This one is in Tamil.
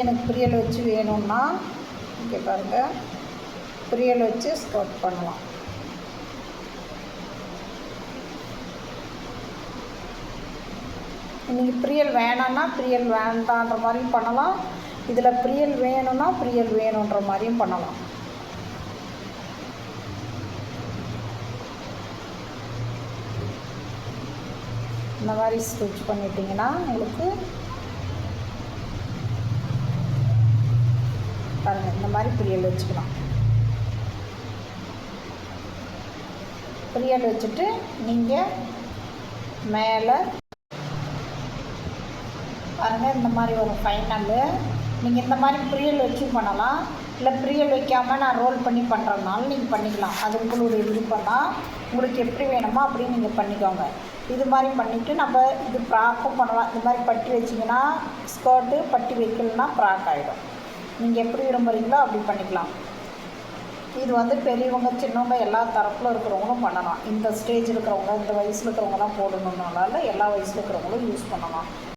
எனக்கு பிரியல் வச்சு வேணும்னா இங்கே பாருங்கள், பிரியல் வச்சு ஸ்கர்ட் பண்ணலாம். நீங்கள் பிரியல் வேணான்னா பிரியல் வேண்டான்ற மாதிரியும் பண்ணலாம், இதில் பிரியல் வேணும்னா பிரியல் வேணுன்ற மாதிரியும் பண்ணலாம். இந்த மாதிரி ஸ்டிச் பண்ணிட்டீங்கன்னா உங்களுக்கு பாருங்கள், இந்த மாதிரி பிரியல் வச்சுக்கலாம். பிரியல் வச்சுட்டு நீங்கள் மேலே பாருங்கள், இந்த மாதிரி ஒரு ஃபைனல்லு. நீங்கள் இந்த மாதிரி பிரியல் வச்சு பண்ணலாம், இல்லை பிரியல் வைக்காமல் நான் ரோல் பண்ணி பண்ணுறதுனால நீங்கள் பண்ணிக்கலாம். அது உங்களுடைய விருப்பம் தான். உங்களுக்கு எப்படி வேணுமோ அப்படி நீங்கள் பண்ணிக்கோங்க. இது மாதிரி பண்ணிவிட்டு நம்ம இது ஃப்ராக்கும் பண்ணலாம். இந்த மாதிரி பட்டி வச்சிங்கன்னா ஸ்கர்ட்டு, பட்டி வைக்கலன்னா ஃப்ராக் ஆகிடும். நீங்கள் எப்படி விரும்புகிறீங்களோ அப்படி பண்ணிக்கலாம். இது பெரியவங்க சின்னவங்க எல்லா தரப்பில் இருக்கிறவங்களும் பண்ணலாம். இந்த ஸ்டேஜ் இருக்கிறவங்க, இந்த வயசில் இருக்கிறவங்க தான் போடணுன்னால எல்லா வயசில் இருக்கிறவங்களும் யூஸ் பண்ணலாம்.